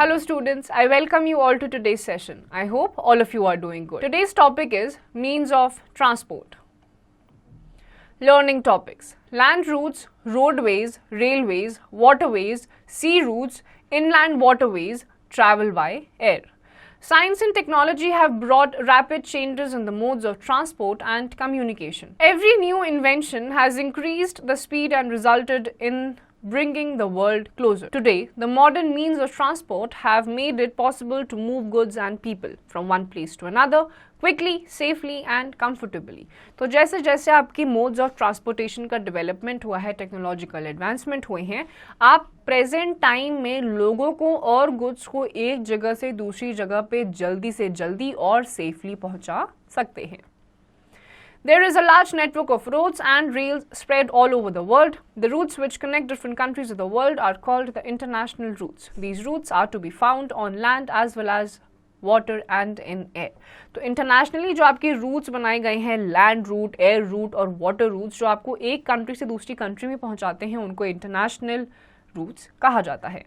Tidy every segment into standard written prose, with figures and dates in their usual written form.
Hello students, I welcome you all to today's session. I hope all of you are doing good. Today's topic is means of transport. Learning topics: land routes, roadways, railways, waterways, sea routes, inland waterways, travel by air. Science and technology have brought rapid changes in the modes of transport and communication. Every new invention has increased the speed and resulted in bringing the world closer. Today, the modern means of transport have made it possible to move goods and people from one place to another quickly, safely and comfortably. तो जैसे जैसे आपकी modes of transportation का development हुआ है, technological advancement हुए हैं, आप present time में लोगों को और goods को एक जगह से दूसरी जगह पे जल्दी से जल्दी और safely पहुंचा सकते हैं. There is a large network of roads and rails spread all over the world. The routes which connect different countries of the world are called the international routes. These routes are to be found on land as well as water and in air. तो internationally जो आपके routes बनाए गए हैं, land route, air route और water routes, जो आपको एक country से दूसरी country में पहुंचाते हैं, उनको international routes कहा जाता है.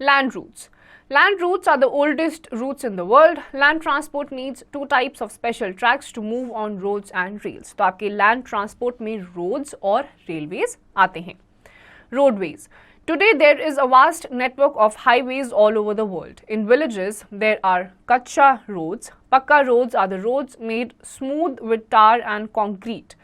Land routes. Land routes are the oldest routes in the world. Land transport needs two types of special tracks to move on roads and rails. तो आपके land transport में roads और railways आते हैं. Roadways. Today there is a vast network of highways all over the world. In villages there are kacha roads. Pakka roads are the roads made smooth with tar and concrete.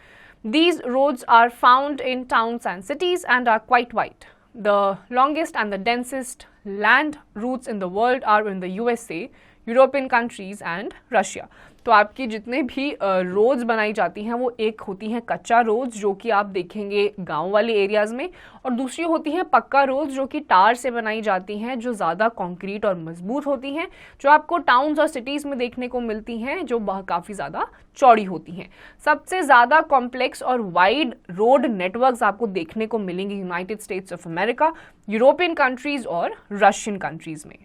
These roads are found in towns and cities and are quite wide. The longest and the densest land routes in the world are in the USA, European countries and Russia. तो आपकी जितने भी roads बनाई जाती हैं वो एक होती हैं कच्चा रोड्स जो कि आप देखेंगे गांव वाले एरियाज़ में, और दूसरी होती हैं पक्का रोड्स जो कि टार से बनाई जाती हैं, जो ज़्यादा कंक्रीट और मजबूत होती हैं, जो आपको टाउन्स और सिटीज़ में देखने को मिलती हैं, जो काफ़ी ज़्यादा चौड़ी होती हैं. सबसे ज़्यादा कॉम्प्लेक्स और वाइड रोड नेटवर्क्स आपको देखने को मिलेंगे United states of America, European countries और रशियन कंट्रीज़ में.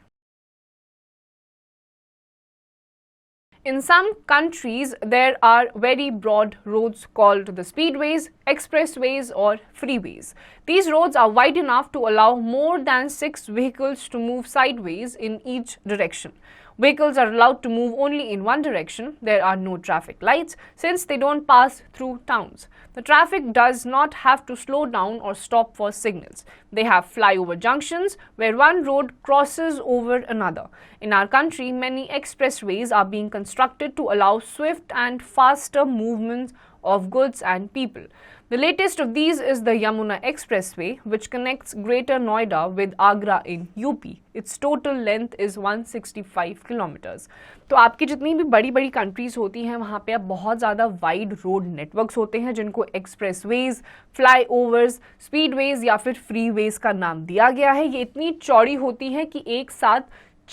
In some countries, there are very broad roads called the speedways, expressways or freeways. These roads are wide enough to allow more than 6 vehicles to move sideways in each direction. Vehicles are allowed to move only in one direction. There are no traffic lights since they don't pass through towns. The traffic does not have to slow down or stop for signals. They have flyover junctions where one road crosses over another. In our country, many expressways are being constructed to allow swift and faster movements of goods and people. The latest of these is the Yamuna Expressway, which connects Greater Noida with Agra in UP. Its total length is 165 kilometers. तो आपकी जितनी भी बड़ी बड़ी countries होती हैं वहाँ पे अब बहुत ज़्यादा वाइड रोड नेटवर्क्स होते हैं जिनको एक्सप्रेसवेज, फ्लाईओवर्स, स्पीडवेज या फिर फ्रीवेज का नाम दिया गया है. ये इतनी चौड़ी होती हैं कि एक साथ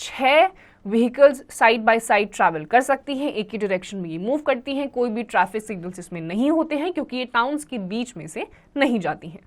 6 vehicles side by side travel कर सकती हैं, एक ही डायरेक्शन में ये मूव करती हैं. कोई भी ट्रैफिक सिग्नल्स इसमें नहीं होते हैं क्योंकि ये टाउन्स के बीच में से नहीं जाती हैं.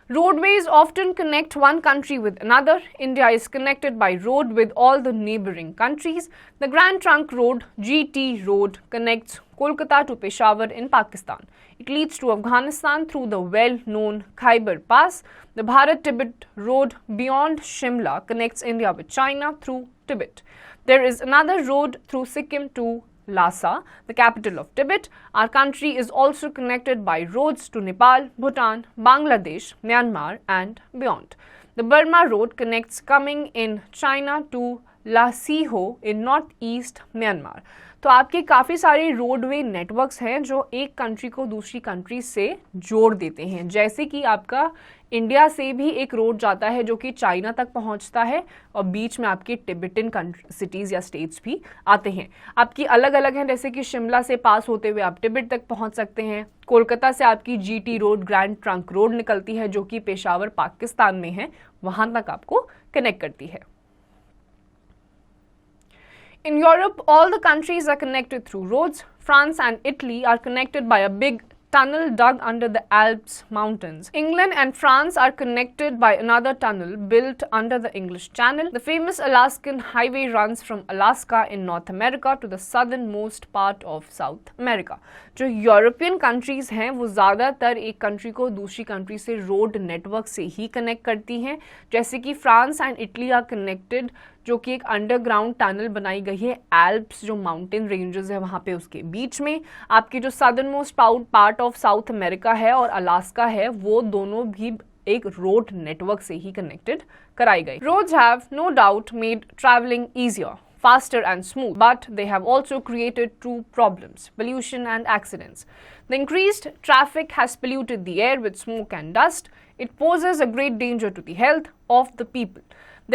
Roadways often connect one country with another. India is connected by road with all the neighboring countries. The Grand Trunk Road, GT Road, connects Kolkata to Peshawar in Pakistan. It leads to Afghanistan through the well-known Khyber Pass. The Bharat-Tibet Road beyond Shimla connects India with China through Tibet. There is another road through Sikkim to Lhasa, the capital of Tibet. Our country is also connected by roads to Nepal, Bhutan, Bangladesh, Myanmar and beyond. The Burma Road connects Kunming in China to Lasiho in northeast Myanmar. तो आपके काफ़ी सारे roadway networks हैं जो एक country को दूसरी country से जोड़ देते हैं. जैसे कि आपका इंडिया से भी एक रोड जाता है जो कि चाइना तक पहुंचता है और बीच में आपके टिबेटन सिटीज़ या स्टेट्स भी आते हैं. आपकी अलग अलग हैं, जैसे कि शिमला से पास होते हुए आप टिबेट तक पहुंच सकते हैं. कोलकाता से आपकी GT road, grand trunk road निकलती है जो कि पेशावर पाकिस्तान में है, वहां तक आपको कनेक्ट करती है. In Europe, all the countries are connected through roads. France and Italy are connected by a big tunnel dug under the Alps mountains. England and France are connected by another tunnel built under the English Channel. The famous Alaskan Highway runs from Alaska in North America to the southernmost part of South America. जो European countries हैं वो ज़्यादातर एक country को दूसरी country से road network से ही connect करती हैं, जैसे कि France and Italy are connected, जो कि एक अंडरग्राउंड टनल बनाई गई है एल्प्स जो माउंटेन रेंजेस है वहाँ पे उसके बीच में। आपकी जो southern most part of south America है और अलास्का है वो दोनों भी एक रोड नेटवर्क से ही कनेक्टेड कराई गई। Roads have no doubt made travelling easier, faster and smooth, but they have also created two problems: pollution and accidents. The increased traffic has polluted the air with smoke and dust. It poses a great danger to the health of the people.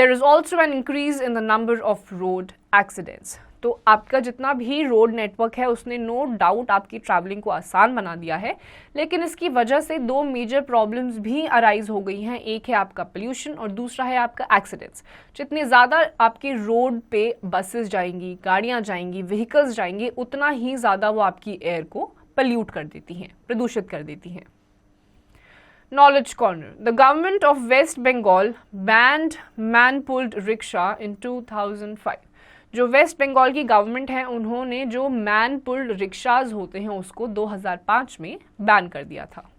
There is also an increase in the number of road accidents. तो आपका जितना भी road network है उसने no doubt आपकी travelling को आसान बना दिया है, लेकिन इसकी वजह से दो मेजर प्रॉब्लम्स भी अराइज हो गई हैं। एक है आपका पोल्यूशन और दूसरा है आपका एक्सीडेंट्स। जितने ज़्यादा आपके रोड पे बसेस जाएंगी, गाड़ियाँ जाएंगी, व्हीकल्स जाएंगी, उतना ही ज़्यादा वो आपकी एयर को पोल्यूट कर देती हैं, प्रदूषित कर देती हैं। Knowledge Corner. The government of West Bengal banned man-pulled rickshaw in 2005. जो वेस्ट बंगाल की गवर्नमेंट है उन्होंने जो मैन पुल्ड रिक्शाज होते हैं उसको 2005 में बैन कर दिया था।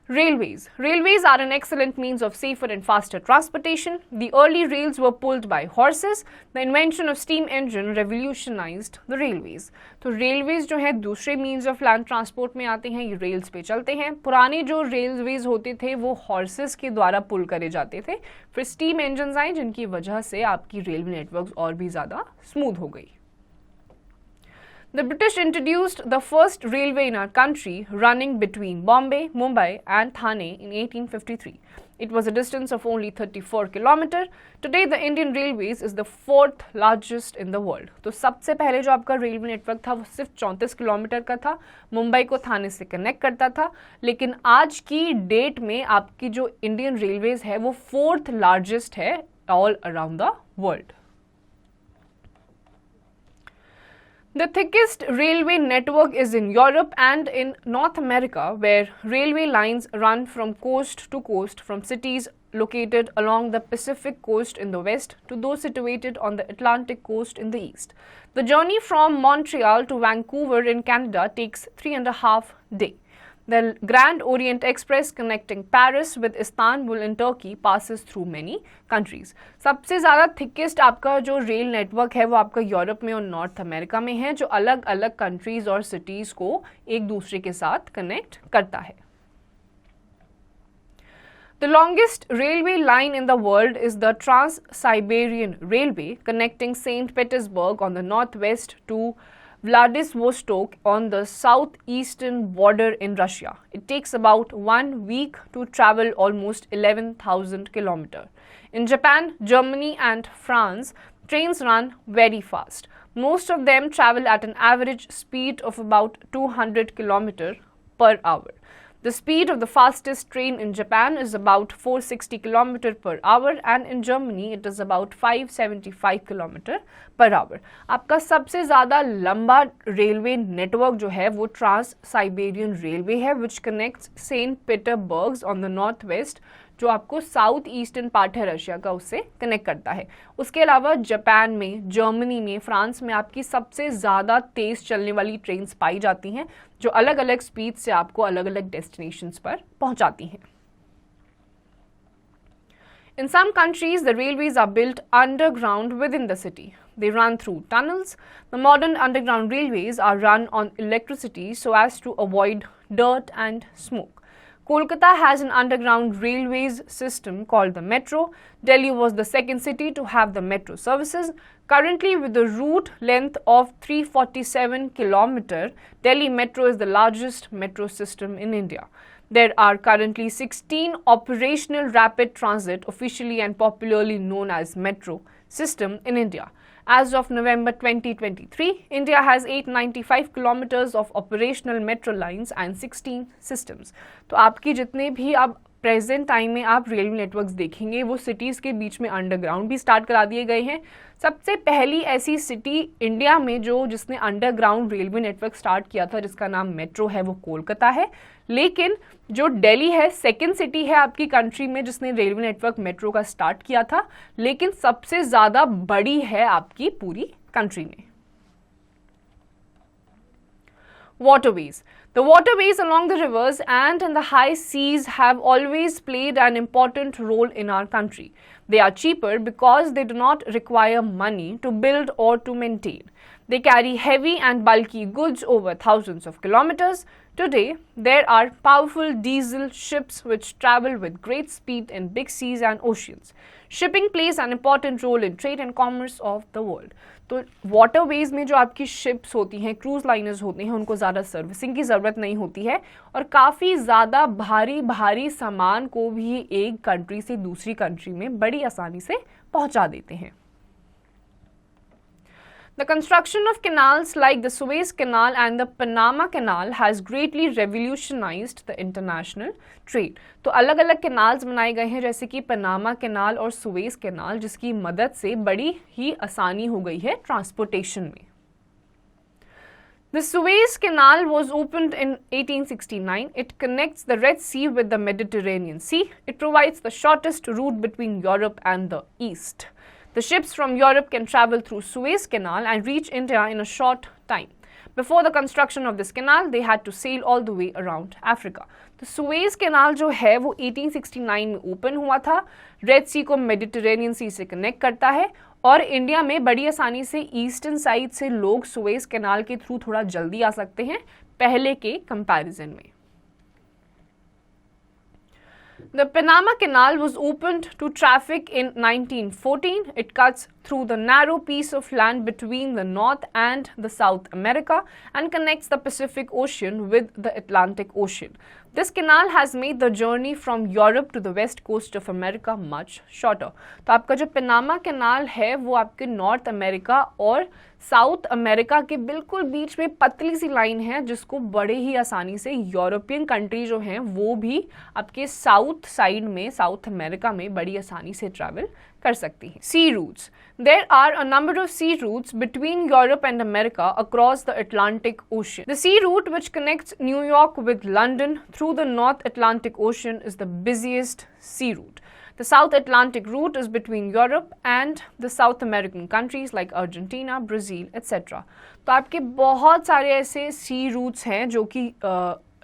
Railways. Railways are an excellent means of safer and faster transportation. The early rails were pulled by horses. The invention of steam engine revolutionized the railways. तो railways जो है दूसरे means of land transport में आते हैं, ये rails पे चलते हैं। पुराने जो railways होते थे वो horses के द्वारा पुल करे जाते थे, फिर steam engines आए जिनकी वजह से आपकी रेलवे नेटवर्क और भी ज़्यादा स्मूथ हो गई। The British introduced the first railway in our country, running between Bombay, Mumbai and Thane in 1853. It was a distance of only 34 kilometers. Today, the Indian Railways is the fourth largest in the world. तो सबसे पहले जो आपका railway network था वो सिर्फ 34 kilometre का था, मुंबई को थाने से कनेक्ट करता था, लेकिन आज की डेट में आपकी जो इंडियन रेलवेज है वो फोर्थ लार्जेस्ट है all around the world. The thickest railway network is in Europe and in North America, where railway lines run from coast to coast, from cities located along the Pacific coast in the west to those situated on the Atlantic coast in the east. The journey from Montreal to Vancouver in Canada takes 3.5 days. The Grand Orient Express connecting Paris with Istanbul in Turkey passes through many countries. सबसे ज़्यादा thickest आपका जो rail network है वो आपका Europe में और north America में है, जो अलग अलग कंट्रीज और सिटीज़ को एक दूसरे के साथ कनेक्ट करता है। The longest railway line in the world is the Trans-Siberian Railway, connecting St. Petersburg on the northwest to Vladivostok on the southeastern border in Russia. It takes about 1 week to travel almost 11,000 kilometers. In Japan, Germany and France, trains run very fast. Most of them travel at an average speed of about 200 kilometers per hour. The speed of the fastest train in Japan is about 460 km per hour and in Germany it is about 575 km per hour. आपका सबसे ज़्यादा लंबा railway network जो है वो trans Siberian railway है, which connects saint Petersburg on the north west, जो आपको साउथ ईस्टर्न पार्ट है रशिया का, उससे कनेक्ट करता है। उसके अलावा जापान में, जर्मनी में, फ्रांस में आपकी सबसे ज़्यादा तेज़ चलने वाली ट्रेन्स पाई जाती हैं, जो अलग अलग स्पीड से आपको अलग अलग डेस्टिनेशंस पर पहुंचाती हैं। In some countries, the railways are built underground within the city. They run through tunnels. The modern underground railways are run on electricity so as to avoid dirt and smoke. Kolkata has an underground railways system called the Metro. Delhi was the second city to have the metro services. Currently, with a route length of 347 km, Delhi Metro is the largest metro system in India. There are currently 16 operational rapid transit, officially and popularly known as metro system in India. As of November 2023, India has 895 kilometers of operational metro lines and 16 systems. तो आपकी जितने भी अब present time में आप railway networks देखेंगे वो cities के बीच में अंडरग्राउंड भी स्टार्ट करा दिए गए हैं। सबसे पहली ऐसी सिटी इंडिया में जिसने अंडरग्राउंड रेलवे नेटवर्क स्टार्ट किया था, जिसका नाम मेट्रो है, वो कोलकाता है। लेकिन जो दिल्ली है, सेकेंड सिटी है आपकी कंट्री में जिसने रेलवे नेटवर्क मेट्रो का स्टार्ट किया था, लेकिन सबसे ज़्यादा बड़ी है आपकी पूरी कंट्री में। Waterways. The waterways along the rivers and in the high seas have always played an important role in our country. They are cheaper because they do not require money to build or to maintain. They carry heavy and bulky goods over thousands of kilometers. Today, there are powerful diesel ships which travel with great speed in big seas and oceans. Shipping plays an important role in trade and commerce of the world. तो waterways में जो आपकी ships होती हैं, cruise liners होते हैं, उनको ज़्यादा सर्विसिंग की ज़रूरत नहीं होती है और काफ़ी ज़्यादा भारी भारी सामान को भी एक कंट्री से दूसरी कंट्री में बड़ी आसानी से पहुंचा देते हैं। The construction of canals like the Suez Canal and the Panama Canal has greatly revolutionized the international trade. तो अलग अलग कैनाल्स बनाए गए हैं जैसे कि पनामा कैनाल और सुएज कैनाल, जिसकी मदद से बड़ी ही आसानी हो गई है ट्रांसपोर्टेशन में। The Suez Canal was opened in 1869. It connects the Red Sea with the Mediterranean Sea. It provides the shortest route between Europe and the East. The ships from Europe can travel through Suez Canal and reach India in a short time. Before the construction of this canal, they had to sail all the way around Africa. तो Suez canal जो है वो 1869 में open हुआ था, red सी को Mediterranean सी से connect करता है और इंडिया में बड़ी आसानी से ईस्टर्न साइड से लोग सुएज कैनाल के थ्रू थोड़ा जल्दी आ सकते हैं पहले के कंपैरिजन में। The Panama Canal was opened to traffic in 1914. It cuts through the narrow piece of land between the North and the South America and connects the Pacific Ocean with the Atlantic Ocean. This canal has made the journey from Europe to the west coast of America much shorter. तो आपका जो Panama canal है वो आपके north America और south America के बिल्कुल बीच में पतली सी लाइन है जिसको बड़े ही आसानी से यूरोपियन कंट्री जो हैं वो भी आपके साउथ साइड में, साउथ अमेरिका में बड़ी आसानी से ट्रैवल कर सकती हैं। Sea routes, there are a number of sea routes between Europe and America across the Atlantic Ocean. The sea route which connects New York with London through the North Atlantic Ocean is the busiest sea route. The South Atlantic route is between Europe and the South American countries like Argentina, Brazil, etc. तो आपके बहुत सारे ऐसे sea routes हैं जो कि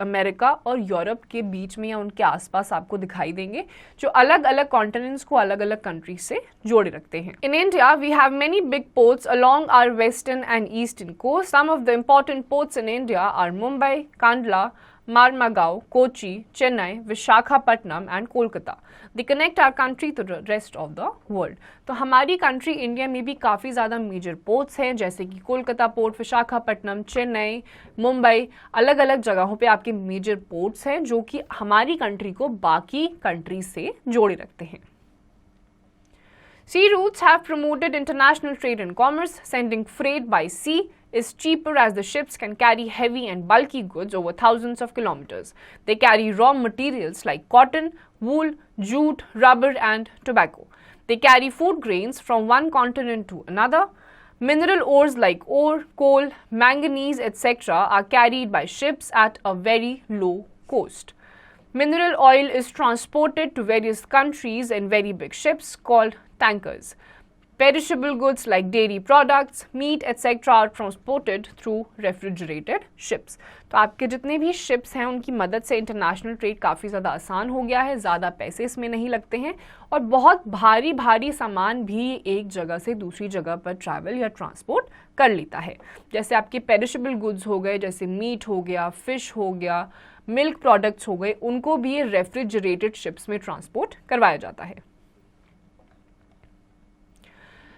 America और Europe के बीच में या उनके आसपास आपको दिखाई देंगे, जो अलग अलग कॉन्टिनेंट्स को अलग अलग कंट्रीज से जोड़े रखते हैं। In India we have many big ports along our western and eastern coast. Some of the important ports in India are Mumbai, Kandla, Marmagao, Kochi, Chennai, Visakhapatnam and Kolkata. They connect our country to the rest of the world. तो हमारी country India में भी काफ़ी ज़्यादा major ports हैं जैसे कि Kolkata port, Visakhapatnam, Chennai, Mumbai, अलग अलग जगहों पे आपके मेजर पोर्ट्स हैं जो कि हमारी कंट्री को बाकी कंट्री से जोड़े रखते हैं। Sea routes have promoted international trade and commerce. Sending freight by sea is cheaper as the ships can carry heavy and bulky goods over thousands of kilometers. They carry raw materials like cotton, wool, jute, rubber and tobacco. They carry food grains from one continent to another. Mineral ores like ore, coal, manganese, etc. are carried by ships at a very low cost. Mineral oil is transported to various countries in very big ships called tankers. Perishable goods like dairy products, meat, etc. are transported through refrigerated ships. तो आपके जितने भी ships हैं उनकी मदद से international trade काफ़ी ज़्यादा आसान हो गया है, ज़्यादा पैसे इसमें नहीं लगते हैं और बहुत भारी भारी सामान भी एक जगह से दूसरी जगह पर ट्रैवल या ट्रांसपोर्ट कर लेता है। जैसे आपके पेरिशेबल गुड्स हो गए, जैसे मीट हो गया, फिश हो गया, मिल्क प्रोडक्ट्स हो गए, उनको भी रेफ्रिजरेटेड शिप्स में ट्रांसपोर्ट करवाया जाता है।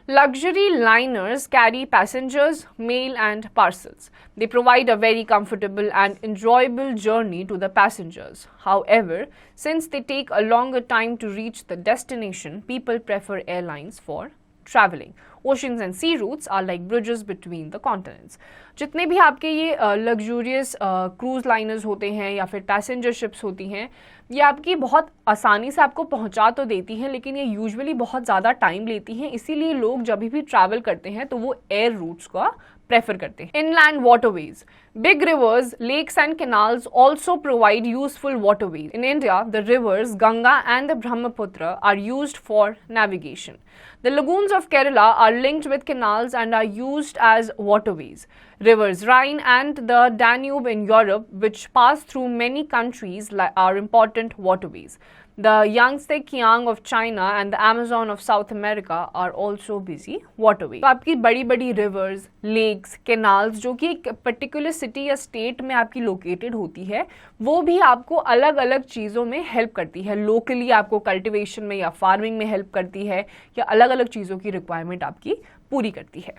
Luxury liners carry passengers, mail and parcels. They provide a very comfortable and enjoyable journey to the passengers. However, since they take a longer time to reach the destination, people prefer airlines for traveling. Oceans and sea routes are like bridges between the continents. जितने भी आपके ये luxurious cruise liners होते हैं या फिर passenger ships होती हैं, ये आपकी बहुत आसानी से आपको पहुंचा तो देती हैं, लेकिन ये यूजुअली बहुत ज़्यादा टाइम लेती हैं, इसीलिए लोग जब भी ट्रैवल करते हैं तो वो एयर रूट्स का प्रेफर करते हैं. Inland waterways. Big rivers, lakes and canals also provide useful waterways. In India, the rivers Ganga and the Brahmaputra are used for navigation. The lagoons of Kerala are linked with canals and are used as waterways. Rivers Rhine and the Danube in Europe, which pass through many countries, are important waterways. The Yangtze Kiang of China and the Amazon of South America are also busy waterways. तो आपकी बड़ी बड़ी rivers, lakes, canals जो कि एक particular city या state में आपकी located होती है, वो भी आपको अलग अलग चीज़ों में help करती है. Locally आपको cultivation में या farming में help करती है, या अलग अलग चीज़ों की requirement आपकी पूरी करती है.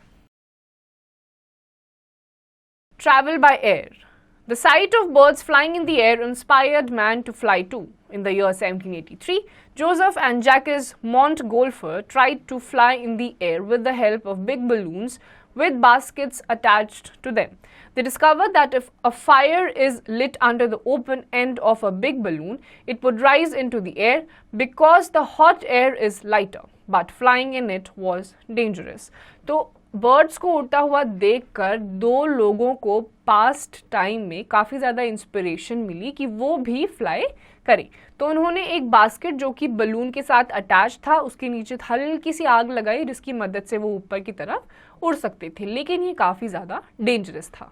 Travel by air. The sight of birds flying in the air inspired man to fly too. In the year 1783, Joseph and Jacques Montgolfier tried to fly in the air with the help of big balloons with baskets attached to them. They discovered that if a fire is lit under the open end of a big balloon, it would rise into the air because the hot air is lighter, but flying in it was dangerous. तो birds को उड़ता हुआ देखकर दो लोगों को past time में काफ़ी ज़्यादा इंस्पिरेशन मिली कि वो भी फ्लाई करें. तो उन्होंने एक बास्केट जो कि बलून के साथ अटैच था, उसके नीचे हल्की सी आग लगाई जिसकी मदद से वो ऊपर की तरफ उड़ सकते थे, लेकिन ये काफ़ी ज़्यादा डेंजरस था.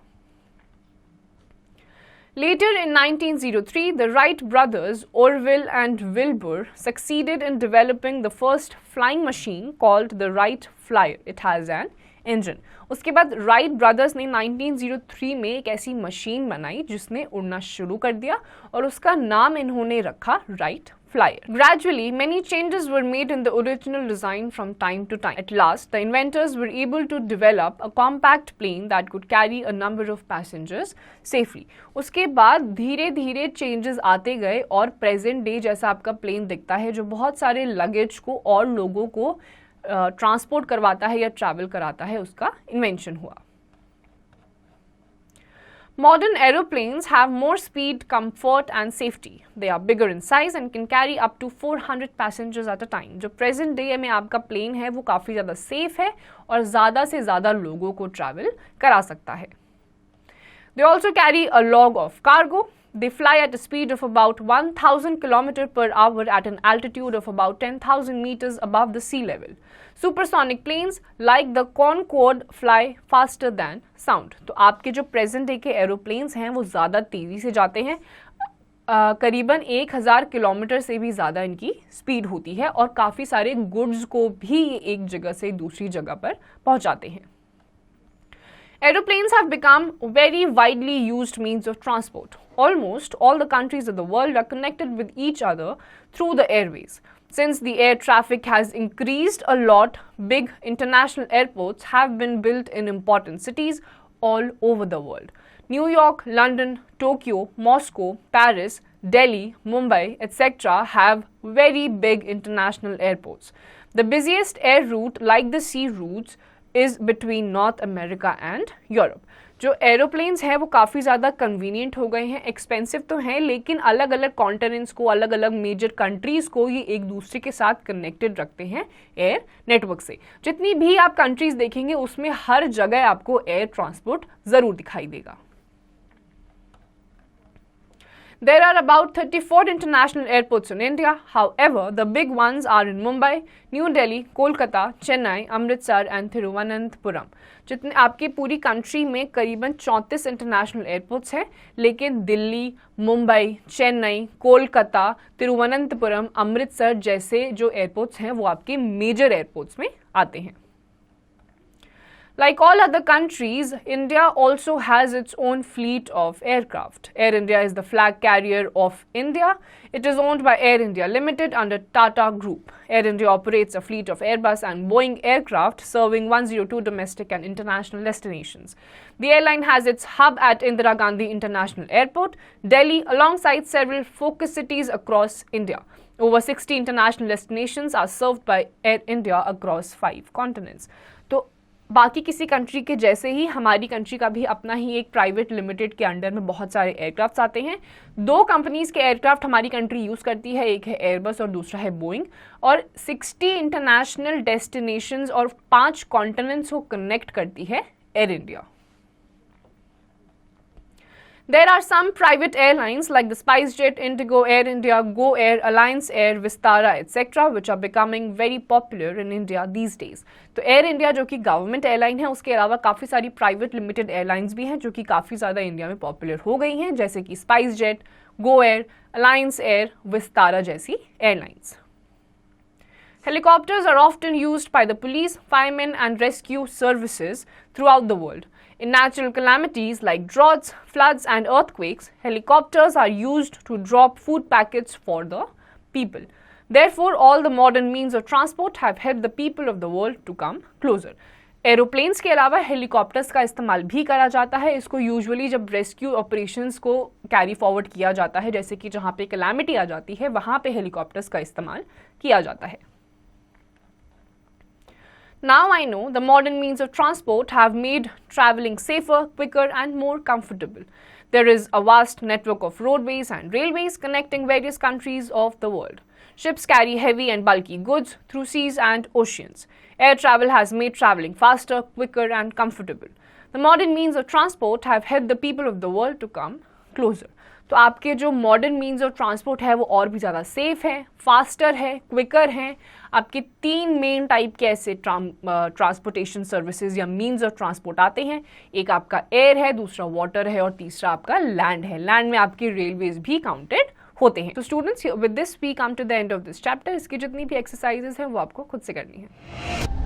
Later in 1903, the Wright brothers, Orville and Wilbur, succeeded in developing the first flying machine called the Wright Flyer. It has an engine. उसके बाद राइट ब्रदर्स ने 1903 में एक ऐसी मशीन बनाई जिसने उड़ना शुरू कर दिया और उसका नाम इन्होंने रखा right flyer. Gradually, many changes were made in the original design from time to time. At last, the inventors were able to develop a compact plane that could carry a number of passengers safely. उसके बाद धीरे धीरे changes आते गए और present day जैसा आपका plane दिखता है जो बहुत सारे luggage को और लोगों को ट्रांसपोर्ट करवाता है या ट्रैवल कराता है, उसका इन्वेंशन हुआ. Modern aeroplanes have more speed, comfort and safety. They are bigger in size and can carry up to 400 passengers at a time. जो present day में आपका plane है वो काफ़ी ज़्यादा safe है और ज़्यादा से ज़्यादा लोगों को ट्रैवल करा सकता है. They also carry a log of cargo. They fly at a speed of about 1,000 km per hour at an altitude of about 10,000 meters above the sea level. Supersonic planes like the Concorde fly faster than sound. तो आपके जो present day के aeroplanes हैं वो ज़्यादा तेज़ी से जाते हैं, करीबन 1,000 किलोमीटर से भी ज़्यादा इनकी स्पीड होती है और काफ़ी सारे गुड्स को भी ये एक जगह से दूसरी जगह पर पहुंचाते हैं. Aeroplanes have become very widely used means of transport. Almost all the countries of the world are connected with each other through the airways. Since the air traffic has increased a lot, big international airports have been built in important cities all over the world. New York, London, Tokyo, Moscow, Paris, Delhi, Mumbai, etc. have very big international airports. The busiest air route, like the sea routes, is between North America and Europe. जो aeroplanes हैं वो काफ़ी ज़्यादा convenient हो गए हैं, expensive तो हैं लेकिन अलग अलग कॉन्टिनेंट्स को, अलग अलग मेजर कंट्रीज़ को ये एक दूसरे के साथ कनेक्टेड रखते हैं एयर नेटवर्क से. जितनी भी आप कंट्रीज़ देखेंगे उसमें हर जगह आपको एयर ट्रांसपोर्ट ज़रूर दिखाई देगा. There are about 34 international airports in India. However, the big ones are in Mumbai, New Delhi, Kolkata, Chennai, Amritsar and Thiruvananthapuram. जितने आपकी पूरी कंट्री में करीबन 34 इंटरनेशनल एयरपोर्ट्स हैं, लेकिन दिल्ली, मुंबई, चेन्नई, कोलकाता, तिरुवनंतपुरम, अमृतसर जैसे जो एयरपोर्ट्स हैं वो आपके मेजर एयरपोर्ट्स में आते हैं. Like all other countries, India also has its own fleet of aircraft. Air India is the flag carrier of India. It is owned by Air India Limited under Tata Group. Air India operates a fleet of Airbus and Boeing aircraft serving 102 domestic and international destinations. The airline has its hub at Indira Gandhi International Airport, Delhi, alongside several focus cities across India. Over 60 international destinations are served by Air India across 5 continents. तो बाकी किसी country के जैसे ही हमारी country का भी अपना ही एक प्राइवेट लिमिटेड के अंडर में बहुत सारे एयरक्राफ्ट आते हैं। 2 कंपनीज के एयरक्राफ्ट हमारी कंट्री यूज़ करती है, एक है एयरबस और दूसरा है बोइंग। और 60 इंटरनेशनल डेस्टिनेशंस और 5 कॉन्टिनेंट्स को कनेक्ट करती है air India. There are some private airlines like the SpiceJet, Indigo, Air India, Go Air, Alliance Air, Vistara, etc. which are becoming very popular in India these days. तो air India जो कि government airline है, उसके अलावा काफ़ी सारी private limited airlines भी हैं जो कि काफ़ी ज़्यादा इंडिया में पॉपुलर हो गई हैं, जैसे कि SpiceJet, Go Air, alliance air, Vistara जैसी airlines. Helicopters are often used by the police, firemen and rescue services throughout the world. In natural calamities like droughts, floods and earthquakes, helicopters are used to drop food packets for the people. Therefore, all the modern means of transport have helped the people of the world to come closer. Aeroplanes के अलावा helicopters का इस्तेमाल भी करा जाता है। इसको usually जब रेस्क्यू ऑपरेशंस को कैरी फॉरवर्ड किया जाता है, जैसे कि जहाँ पे कैलामिटी आ जाती है, वहाँ पे हेलीकॉप्टर्स का इस्तेमाल किया जाता है। Now I know the modern means of transport have made traveling safer, quicker and more comfortable. There is a vast network of roadways and railways connecting various countries of the world. Ships carry heavy and bulky goods through seas and oceans. Air travel has made traveling faster, quicker and comfortable. The modern means of transport have helped the people of the world to come closer. तो आपके जो modern means of transport है वो और भी ज़्यादा safe है, faster है, क्विकर है। आपके 3 मेन टाइप के ऐसे ट्रांसपोर्टेशन सर्विसेज या मीन्स ऑफ ट्रांसपोर्ट आते हैं। एक आपका एयर है, दूसरा वाटर है और तीसरा आपका लैंड है। लैंड में आपके रेलवेज भी काउंटेड होते हैं। तो students, with this we come to the end of this chapter. इसकी जितनी भी एक्सरसाइजेज हैं वो आपको खुद से करनी है।